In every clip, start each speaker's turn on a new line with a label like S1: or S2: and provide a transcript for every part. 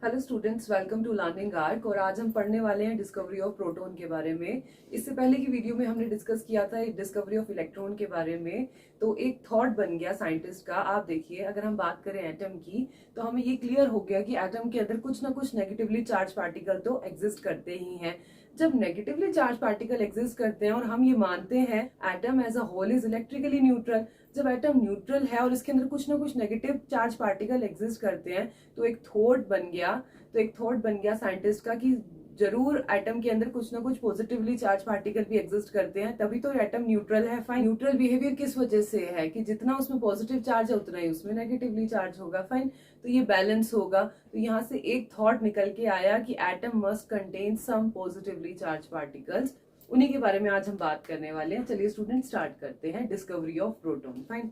S1: Hello students, welcome to Learning Arc. और आज हम पढ़ने वाले हैं डिस्कवरी ऑफ प्रोटॉन के बारे में। इससे पहले की वीडियो में हमने डिस्कस किया था डिस्कवरी ऑफ इलेक्ट्रॉन के बारे में। तो एक थॉट बन गया साइंटिस्ट का। आप देखिए, अगर हम बात करें एटम की तो हमें ये क्लियर हो गया कि एटम के अंदर कुछ ना कुछ नेगेटिवली चार्ज पार्टिकल तो एग्जिस्ट करते ही हैं। जब नेगेटिवली चार्ज पार्टिकल एग्जिस्ट करते हैं और हम ये मानते हैं atom as a whole is electrically neutral, जब एटम न्यूट्रल है और इसके अंदर कुछ ना कुछ नेगेटिव चार्ज पार्टिकल एग्जिस्ट करते हैं तो एक थॉट बन गया साइंटिस्ट का कि जरूर एटम के अंदर कुछ ना कुछ पॉजिटिवली चार्ज पार्टिकल भी एग्जिस्ट करते हैं, तभी तो एटम न्यूट्रल है। फाइन, न्यूट्रल बिहेवियर किस वजह से है कि जितना उसमें पॉजिटिव चार्ज है उतना ही उसमें नेगेटिवली चार्ज होगा। फाइन, तो ये बैलेंस होगा। तो यहाँ से एक थॉट निकल के आया कि atom must contain some positively charge particles. उन्हीं के बारे में आज हम बात करने वाले हैं। चलिए स्टूडेंट, स्टार्ट करते हैं डिस्कवरी ऑफ प्रोटॉन। फाइन,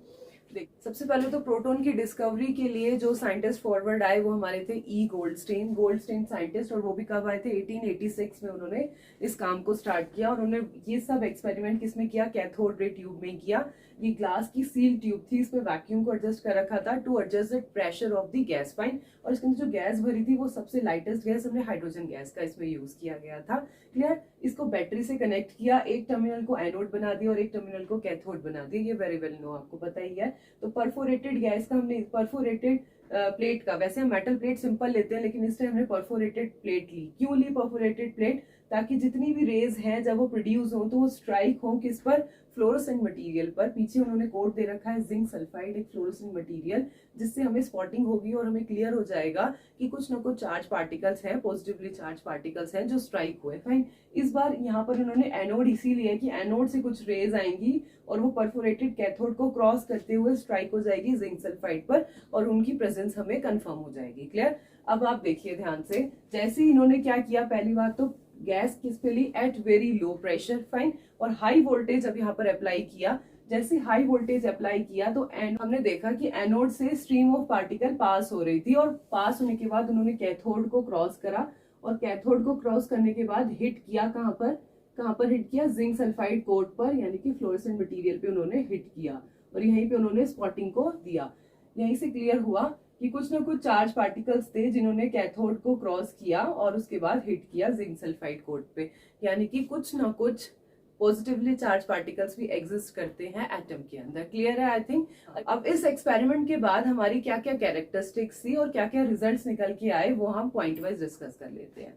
S1: देख, सबसे पहले तो प्रोटॉन की डिस्कवरी के लिए जो साइंटिस्ट फॉरवर्ड आए वो हमारे थे गोल्डस्टेन साइंटिस्ट। और वो भी कब आए थे? 1886 में उन्होंने इस काम को स्टार्ट किया। और उन्होंने ये सब एक्सपेरिमेंट किसमें किया? कैथोड रे ट्यूब में किया। ये ग्लास की सील ट्यूब थी, इस पे वैक्यूम को एडजस्ट कर रखा था to adjust the pressure of the gas. Fine, और इसके अंदर जो गैस भरी थी वो सबसे लाइटेस्ट गैस हमने हाइड्रोजन गैस का इसमें यूज किया गया था। क्लियर? इसको बैटरी से कनेक्ट किया, एक टर्मिनल को एनोड बना दिया और एक टर्मिनल को कैथोड बना दिया। ये वेरी वेल नो, आपको पता ही है। तो परफोरेटेड गैस का हमने परफोरेटेड प्लेट का, वैसे हम मेटल प्लेट सिंपल लेते हैं लेकिन इस टाइम हमने परफोरेटेड प्लेट ली। क्यों ली परफोरेटेड प्लेट? ताकि जितनी भी रेज हैं जब वो प्रोड्यूस हो तो वो स्ट्राइक हो किस पर? फ्लोरोसेंट मटेरियल पर। पीछे उन्होंने कोड दे रखा है जिंक सल्फाइड, एक फ्लोरोसेंट मटेरियल, जिससे हमें स्पॉटिंग होगी और हमें क्लियर हो जाएगा कि कुछ ना कुछ चार्ज पार्टिकल्स हैं, पॉजिटिवली चार्ज पार्टिकल्स हैं जो स्ट्राइक हुए। फाइन, इस बार यहाँ पर उन्होंने एनोड इसीलिए कि एनोड से कुछ रेज आएंगी और वो परफोरेटेड कैथोड को क्रॉस करते हुए स्ट्राइक हो जाएगी जिंक सल्फाइड पर और उनकी प्रेजेंस हमें कंफर्म हो जाएगी। क्लियर? अब आप देखिए ध्यान से, जैसे ही इन्होंने क्या किया, पहली बात तो गैस किस पे ली? At very low pressure. Fine, और हाई वोल्टेज अब यहाँ पर अप्लाई किया। जैसे हाई वोल्टेज अप्लाई किया तो हमने देखा कि एनोड से स्ट्रीम ऑफ पार्टिकल पास हो रही थी और पास होने के बाद उन्होंने कैथोड को क्रॉस करा और कैथोड को क्रॉस करने के बाद हिट किया कहाँ पर हिट किया? जिंक सल्फाइड कोट पर, यानी कि फ्लोरेसेंट मटेरियल पे उन्होंने हिट किया और यहीं पे उन्होंने स्पॉटिंग को दिया। यहीं से क्लियर हुआ कि कुछ ना कुछ चार्ज पार्टिकल्स थे जिन्होंने कैथोड को क्रॉस किया और उसके बाद हिट किया जिंक सल्फाइड कोट पे, यानी कि कुछ ना कुछ पॉजिटिवली चार्ज पार्टिकल्स भी एग्जिस्ट करते हैं एटम के अंदर। क्लियर है आई थिंक। अब इस एक्सपेरिमेंट के बाद हमारी क्या क्या कैरेक्टरिस्टिक्स थी और क्या क्या रिजल्ट्स निकल के आए वो हम पॉइंट वाइज डिस्कस कर लेते हैं।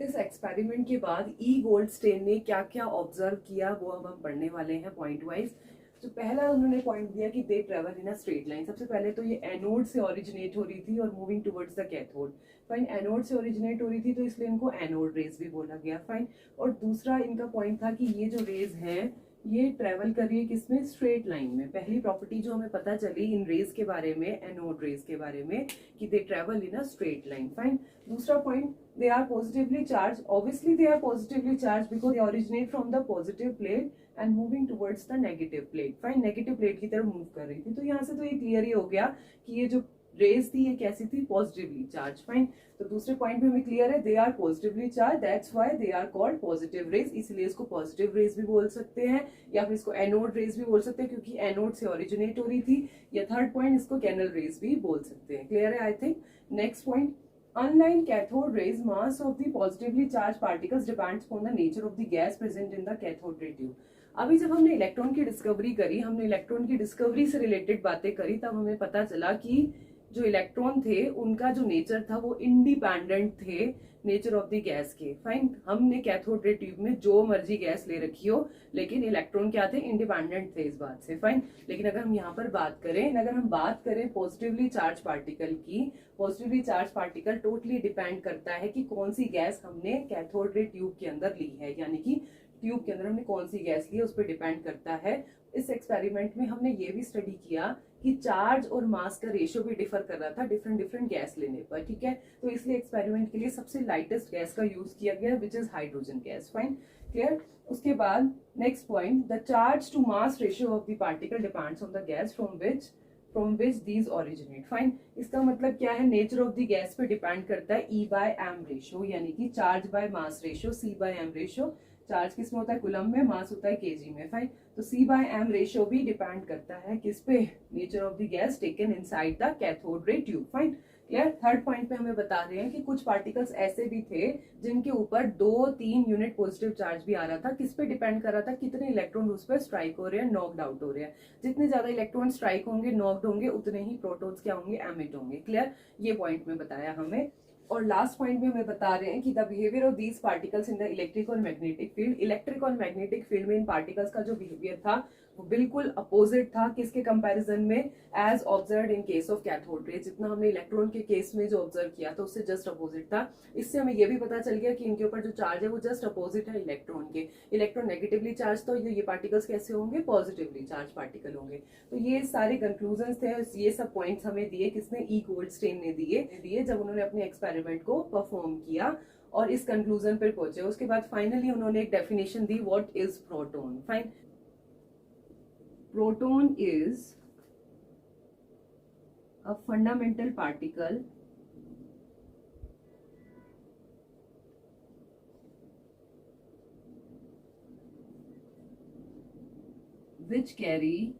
S1: इस एक्सपेरिमेंट के बाद गोल्डस्टेन ने क्या क्या ऑब्जर्व किया वो अब हम पढ़ने वाले हैं पॉइंट वाइज। तो पहला उन्होंने पॉइंट दिया कि they travel in a straight line. सबसे पहले तो ये एनोड से ओरिजिनेट हो रही थी और moving towards the cathode. Fine, anode से ओरिजिनेट हो रही थी तो इसलिए इनको एनोड रेज भी बोला गया। फाइन, और दूसरा इनका पॉइंट था कि ये जो रेज हैं ये ट्रेवल कर रही है किसमें? स्ट्रेट लाइन में। पहली प्रॉपर्टी जो हमें पता चली इन रेज के बारे में, एनोड रेज के बारे में, कि they travel in a straight line. Fine, दूसरा point, they are positively charged. Obviously they are positively charged because they originate from the positive plate and moving towards the negative plate. Fine, negative plate की तरफ move कर रही थी। तो यहाँ से तो ये क्लियर ही हो गया कि ये जो रेज थी ये कैसी थी? Positively charge. फाइन, तो दूसरे पॉइंट में हमें क्लियर है, they are positively charge, that's why they are called positive rays. इसलिए इसको पॉजिटिव रेज भी बोल सकते हैं या फिर इसको एनोड रेज भी बोल सकते हैं क्योंकि एनोड से ओरिजिनेट हो रही थी। या थर्ड पॉइंट, इसको कैनल रेज भी बोल सकते हैं। क्लियर है I think. Next point, unlike cathode rays, mass of the positively charged particles depends upon the nature of the gas present in the cathode ray tube. अभी जब हमने electron की डिस्कवरी करी, हमने इलेक्ट्रॉन की डिस्कवरी से related बातें करी, तब हमें पता चला कि जो इलेक्ट्रॉन थे उनका जो नेचर था वो इंडिपेंडेंट थे नेचर ऑफ द गैस के। फाइन, हमने कैथोड रे ट्यूब में जो मर्जी गैस ले रखी हो लेकिन इलेक्ट्रॉन क्या थे? इंडिपेंडेंट थे इस बात से। फाइन, लेकिन अगर हम यहाँ पर बात करें पॉजिटिवली चार्ज पार्टिकल की, positively charge particle totally depend करता है कि कौन सी गैस हमने कैथोड रे ट्यूब के अंदर ली है, यानी कि ट्यूब के अंदर हमने कौन सी गैस ली है उस पर डिपेंड करता है। इस एक्सपेरिमेंट में हमने ये भी स्टडी किया कि चार्ज और मास का रेशियो भी डिफर कर रहा था डिफरेंट गैस लेने पर। ठीक है, तो इसलिए एक्सपेरिमेंट के लिए सबसे लाइटेस्ट गैस का यूज किया गया which is hydrogen gas. Fine, clear. उसके बाद next point, the charge to mass ratio of the particle depends on the gas from which these originate. Fine, इसका मतलब क्या है? नेचर ऑफ द गैस पे डिपेंड करता है E/m रेशियो, यानी कि charge by mass ratio, C/m ratio. Charge किस में होता है? कुलम में, मास होता है केजी में। फाइन, तो C/m रेशियो भी डिपेंड करता है किस पे? Nature of the gas taken inside the cathode ray tube. Fine, clear. Third point पे हमें बता रहे हैं कि कुछ पार्टिकल्स ऐसे भी थे जिनके ऊपर 2-3 यूनिट पॉजिटिव चार्ज भी आ रहा था। किस पे डिपेंड कर रहा था, कितने इलेक्ट्रॉन उस पर स्ट्राइक हो रहे हैं, नॉकड आउट हो रहे हैं। जितने ज्यादा इलेक्ट्रॉन स्ट्राइक होंगे, नॉकड होंगे, उतने ही प्रोटॉन्स क्या होंगे, एमिट होंगे। क्लियर, ये पॉइंट में बताया हमें। और लास्ट पॉइंट में हमें बता रहे हैं कि the behaviour of these particles in the electric और मैग्नेटिक फील्ड। इलेक्ट्रिक और मैग्नेटिक फील्ड में इन पार्टिकल्स का जो बिहेवियर था वो बिल्कुल अपोजिट था। किसके कंपैरिजन में, as observe in case of cathode ray. जितना हमने इलेक्ट्रॉन के केस में जो ऑब्जर्व किया था उससे जस्ट अपोजिट था। इससे हमें यह भी पता चल गया कि इनके ऊपर जो चार्ज है वो जस्ट अपोजिट है इलेक्ट्रॉन के। इलेक्ट्रॉन नेगेटिवली चार्ज, तो ये पार्टिकल्स कैसे होंगे, पॉजिटिवली चार्ज पार्टिकल होंगे। तो ये सारे कंक्लूजन थे, ये सब पॉइंट्स हमें दिए किसने, ई गोल्डस्टेन ने दिए जब उन्होंने अपने एक्सपेरिमेंट को परफॉर्म किया और इस कंक्लूजन पर पहुंचे। उसके बाद फाइनली उन्होंने एक definition the, what is proton. Fine, proton is a fundamental particle which carry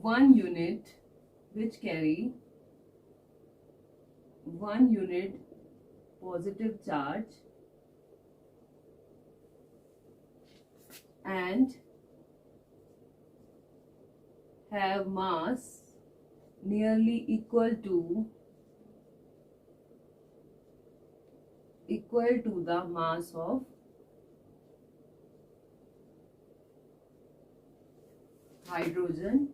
S1: one unit positive charge and have mass nearly equal to the mass of hydrogen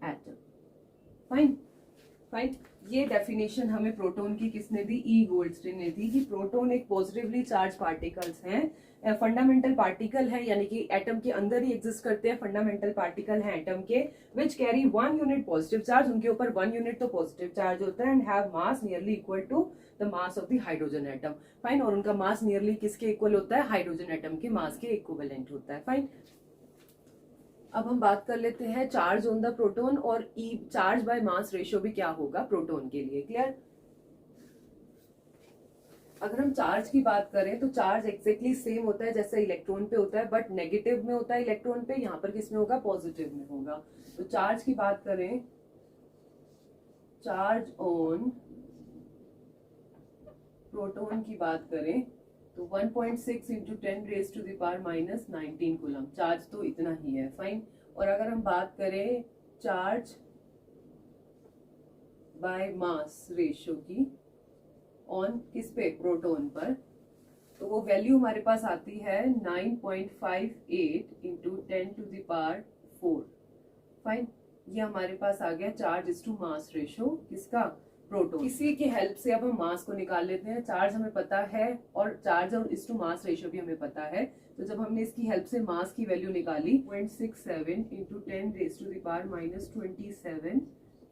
S1: atom. Fine, ये definition हमें proton की किसने दी, ई Goldstein ने दी कि proton एक positively charge particles हैं, fundamental particle है, यानी कि एटम के अंदर ही एग्जिस्ट करते हैं। फंडामेंटल पार्टिकल है एटम के, which carry 1 unit positive charge, उनके ऊपर 1 यूनिट तो पॉजिटिव चार्ज होता है, and have mass nearly equal to the mass of the hydrogen atom. Fine, और उनका मास नियरली किसके इक्वल होता है, हाइड्रोजन एटम के मास के इक्विवेलेंट होता है। फाइन, अब हम बात कर लेते हैं चार्ज ऑन द प्रोटॉन और ई चार्ज बाय मास रेशियो भी क्या होगा प्रोटॉन के लिए। क्लियर, अगर हम चार्ज की बात करें तो चार्ज एक्जेक्टली सेम होता है जैसे इलेक्ट्रॉन पे होता है, बट नेगेटिव में होता है इलेक्ट्रॉन पे, यहाँ पर किस में होगा, पॉजिटिव में होगा। तो चार्ज की बात करें, चार्ज ऑन प्रोटॉन की बात करें तो 1.6 इंटू 10⁻⁻⁻19 कूलम, चार्ज तो इतना ही है। फाइन, और अगर हम बात करें चार्ज बाय मास रेशियो की ऑन किस पे, प्रोटॉन पर, तो वो वैल्यू हमारे पास आती है 9.58 इंटू 10⁴। फाइन, ये हमारे पास आ गया charge is to mass ratio किसका, प्रोटॉन। इसी की हेल्प से अब हम मास को निकाल लेते हैं। चार्ज हमें पता है और चार्ज और इस टू मास रेशियो भी हमें पता है, तो जब हमने इसकी हेल्प से मास की वैल्यू निकाली 0.67 इंटू 10⁻⁻27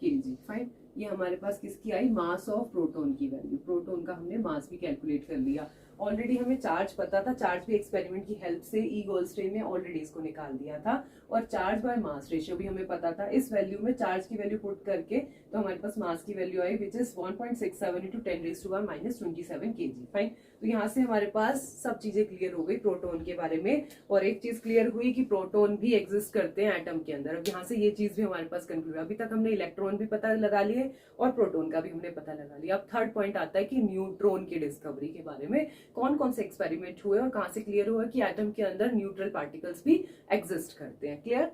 S1: kg। फाइन, ये हमारे पास किसकी आई, मास ऑफ प्रोटॉन की वैल्यू। प्रोटॉन का हमने मास भी कैलकुलेट कर लिया। ऑलरेडी हमें चार्ज पता था, चार्ज भी एक्सपेरिमेंट की हेल्प से ई गोल्डस्टेन ने ऑलरेडी इसको निकाल दिया था, और चार्ज बाय मास रेशियो भी हमें पता था। इस वैल्यू में चार्ज की वैल्यू पुट करके तो हमारे पास मास की value I which is 1.67 into 10⁻⁻27 kg। Fine, तो यहाँ से हमारे पास सब चीजें क्लियर हो गई प्रोटॉन के बारे में, और एक चीज क्लियर हुई कि प्रोटॉन भी एग्जिस्ट करते हैं एटम के अंदर। अब यहाँ से ये चीज भी हमारे पास कंक्लूड, अभी तक हमने इलेक्ट्रॉन भी पता लगा लिए और प्रोटॉन का भी हमने पता लगा लिया। अब थर्ड पॉइंट आता है कि न्यूट्रॉन की डिस्कवरी के बारे में, कौन कौन से एक्सपेरिमेंट हुए और कहां से क्लियर हुआ कि एटम के अंदर न्यूट्रल पार्टिकल्स भी एग्जिस्ट करते हैं। क्लियर,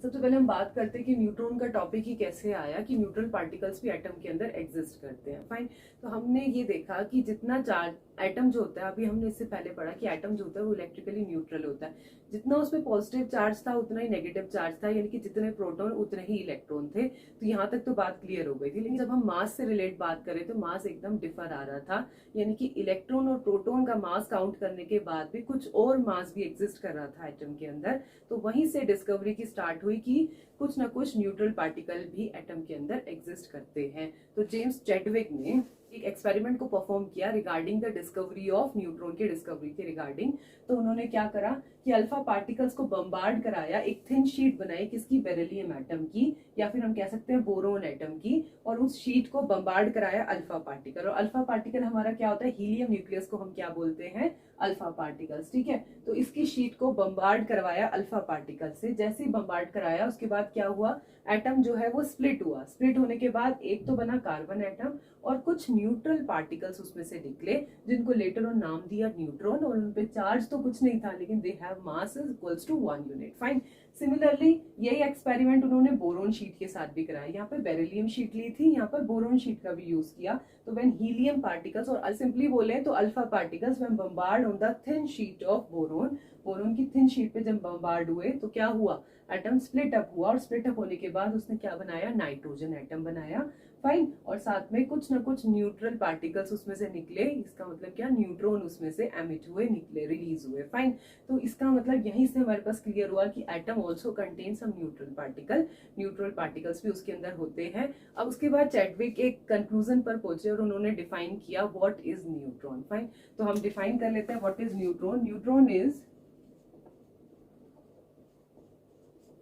S1: सबसे पहले हम बात करते हैं कि न्यूट्रॉन का टॉपिक ही कैसे आया कि न्यूट्रल पार्टिकल्स भी एटम के अंदर एग्जिस्ट करते हैं। फाइन, तो हमने ये देखा कि जितना चार्ज एटम जो होता है, अभी हमने इससे पहले पढ़ा कि एटम जो होता है वो इलेक्ट्रिकली न्यूट्रल होता है। जितना उसमें पॉजिटिव चार्ज था उतना ही नेगेटिव चार्ज था, यानी कि जितने प्रोटॉन उतने ही इलेक्ट्रॉन थे। तो यहाँ तक तो बात क्लियर हो गई थी, लेकिन जब हम मास से रिलेट बात करें तो मास एकदम डिफर आ रहा था, यानी कि इलेक्ट्रॉन और प्रोटॉन का मास काउंट करने के बाद भी कुछ और मास भी एग्जिस्ट कर रहा था एटम के अंदर। तो वहीं से डिस्कवरी की स्टार्ट हुई कि कुछ ना कुछ न्यूट्रल पार्टिकल भी एटम के अंदर एग्जिस्ट करते हैं। तो जेम्स चैडविक ने एक एक्सपेरिमेंट को परफॉर्म किया regarding the discovery of neutron के डिस्कवरी के रिगार्डिंग। तो उन्होंने क्या करा कि अल्फा पार्टिकल्स को बम्बार्ड कराया, एक थिन शीट बनाई किसकी, बेरिलियम एटम की, या फिर हम कह सकते हैं बोरोन एटम की, और उस शीट को बम्बार्ड कराया अल्फा पार्टिकल। और अल्फा पार्टिकल हमारा क्या होता है, हीलियम न्यूक्लियस को हम क्या बोलते हैं, अल्फा पार्टिकल्स। ठीक है, तो इसकी शीट को बम्बार्ड करवाया अल्फा पार्टिकल से। जैसे ही बम्बार्ड कराया उसके बाद क्या हुआ, एटम जो है वो स्प्लिट हुआ, स्प्लिट होने के बाद एक तो बना कार्बन एटम और कुछ न्यूट्रल पार्टिकल्स उसमें से निकले जिनको लेटर ऑन नाम दिया न्यूट्रॉन, और उन पे चार्ज तो कुछ नहीं था लेकिन they have mass is equals to 1 unit. Fine. Similarly यही एक्सपेरिमेंट उन्होंने बोरोन शीट के साथ भी कराया। यहाँ पर बेरिलियम शीट ली थी, यहाँ पर बोरोन शीट का भी यूज किया। तो व्हेन हीलियम पार्टिकल्स, और सिंपली बोले तो alpha particles when bombard on the thin sheet of boron, boron की थिन शीट पे जब बम्बार्ड हुए तो क्या हुआ, एटम स्प्लिट अप हुआ, और स्प्लिट अप होने के बाद उसने क्या बनाया, नाइट्रोजन एटम बनाया। फाइन। और साथ में कुछ ना कुछ न्यूट्रल पार्टिकल्स उसमें से निकले, इसका मतलब क्या, न्यूट्रॉन उसमें से एमिट हुए, निकले, रिलीज हुए। फाइन। तो इसका मतलब यहीं से हमारे पास क्लियर हुआ कि atom also contain some neutral particle, neutral particles भी उसके अंदर होते हैं। अब उसके बाद चैडविक एक कंक्लूजन पर पहुंचे और उन्होंने डिफाइन किया व्हाट इज न्यूट्रॉन। फाइन। तो हम डिफाइन कर लेते हैं what is neutron. Neutron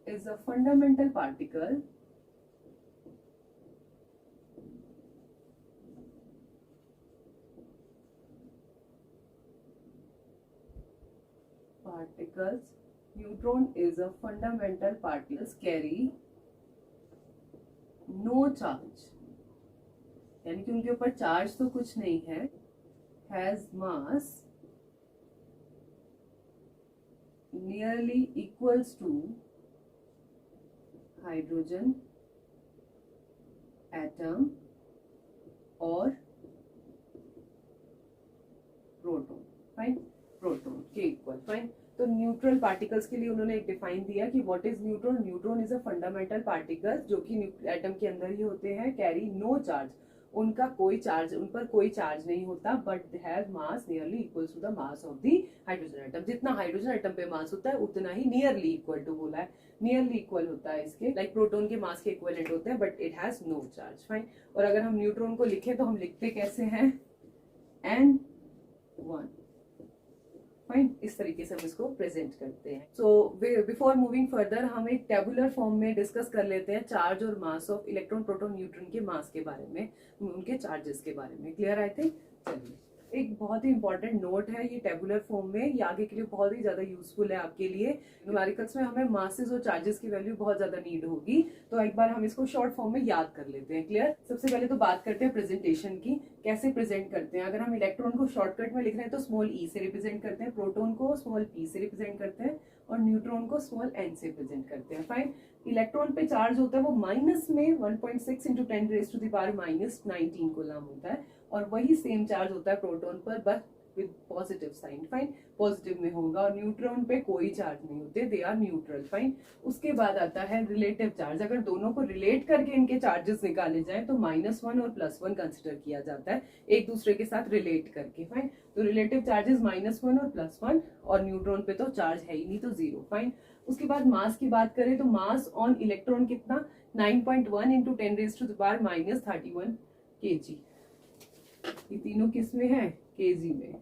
S1: is a fundamental particle neutron is a fundamental particles carry no charge, यानी कि उनके ऊपर चार्ज तो कुछ नहीं है, has mass nearly equals to hydrogen atom और प्रोटॉन। फाइन। प्रोटॉन के इक्वल। फाइन। तो न्यूट्रल पार्टिकल्स के लिए उन्होंने एक डिफाइन दिया कि what is neutron. Neutron is a fundamental particles जो कि एटम के अंदर ही होते हैं, कैरी नो चार्ज, उनका कोई चार्ज, उन पर कोई चार्ज नहीं होता, but they have mass nearly equals to the mass of the hydrogen atom. जितना हाइड्रोजन एटम पे मास होता है उतना ही नियरली इक्वल टू बोला है, नियरली इक्वल होता है इसके, लाइक प्रोटॉन के मास के इक्वलेंट होते हैं, but it has no charge. Fine. और अगर हम न्यूट्रॉन को लिखें तो हम लिखते कैसे हैं, N1। फाइन। इस तरीके से हम इसको प्रेजेंट करते हैं। सो बिफोर मूविंग फर्दर हम एक टेबुलर फॉर्म में डिस्कस कर लेते हैं चार्ज और mass of electron, proton, neutron के मास के बारे में, उनके चार्जेस के बारे में। Clear I think. चलिए, एक बहुत ही इंपॉर्टेंट नोट है ये टेबुलर फॉर्म में, ये आगे के लिए बहुत ही ज्यादा यूजफुल है आपके लिए। न्यूमेरिकल्स में हमें मासेस और चार्जेस की वैल्यू बहुत ज्यादा नीड होगी, तो एक बार हम इसको शॉर्ट फॉर्म में याद कर लेते हैं। क्लियर। सबसे पहले तो बात करते हैं प्रेजेंटेशन की, कैसे प्रेजेंट करते हैं। अगर हम इलेक्ट्रॉन को शॉर्टकट में लिख रहे हैं तो स्मॉल ई से रिप्रेजेंट करते हैं, प्रोटॉन को स्मॉल पी से रिप्रेजेंट करते हैं, और न्यूट्रॉन को स्मॉल एन से प्रेजेंट करते हैं। फाइन। इलेक्ट्रॉन पे चार्ज होता है वो माइनस में 1.6 इंटू 10⁻⁻⁻19 कूलम होता है, और वही सेम चार्ज होता है प्रोटॉन पर, बस with positive sign. Fine. Positive में होगा। और न्यूट्रॉन पे कोई चार्ज नहीं होते, दे आर न्यूट्रल। फाइन। उसके बाद आता है रिलेटिव चार्ज। अगर दोनों को रिलेट करके इनके चार्जेस निकाले जाए तो -1 और +1 कंसिडर किया जाता है, एक दूसरे के साथ रिलेट करके। फाइन। तो रिलेटिव चार्जेस -1 और +1, और न्यूट्रॉन पे तो चार्ज है ही नहीं, तो 0। फाइन। उसके बाद मास की बात करें तो मास ऑन इलेक्ट्रॉन कितना, 9.1 इंटू 10⁻31 kg। ये तीनों किस में है, केजी में।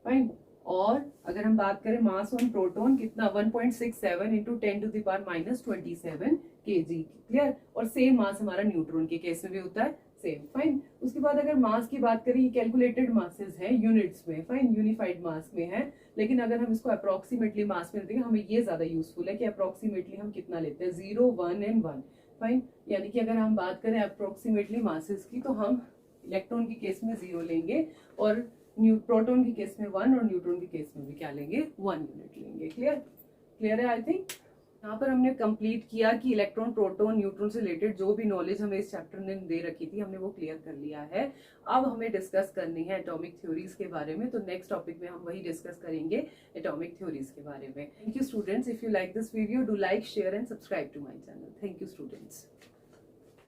S1: फाइन। और अगर हम बात करें मास ऑन प्रोटॉन कितना, 1.67 इंटू 10⁻27 kg। क्लियर। और सेम मास हमारा न्यूट्रॉन के केस में भी होता है, सेम। फाइन। उसके बाद अगर मास की बात करें, कैलकुलेटेड मासेस है यूनिट्स में। फाइन। यूनिफाइड मास में है, लेकिन अगर हम इसको अप्रोक्सीमेटली मास में देखें, हमें ये ज्यादा यूजफुल है कि अप्रोक्सीमेटली हम कितना लेते हैं, 0, 1 एंड 1। फाइन। यानी कि अगर हम बात करें अप्रोक्सीमेटली मासेस की तो हम इलेक्ट्रॉन के केस में 0 लेंगे, और प्रोटॉन के केस में 1, और न्यूट्रॉन के केस में भी क्या लेंगे, 1 यूनिट लेंगे। क्लियर। क्लियर है आई थिंक। यहाँ पर हमने कंप्लीट किया कि इलेक्ट्रॉन, प्रोटॉन, न्यूट्रॉन से रिलेटेड जो भी नॉलेज हमें इस चैप्टर ने दे रखी थी हमने वो क्लियर कर लिया है। अब हमें डिस्कस करनी है एटॉमिक थ्योरीज के बारे में, तो नेक्स्ट टॉपिक में हम वही डिस्कस करेंगे, एटॉमिक थ्योरीज के बारे में। Thank you students. If you like this video, do like, share and subscribe to my channel. Thank you students.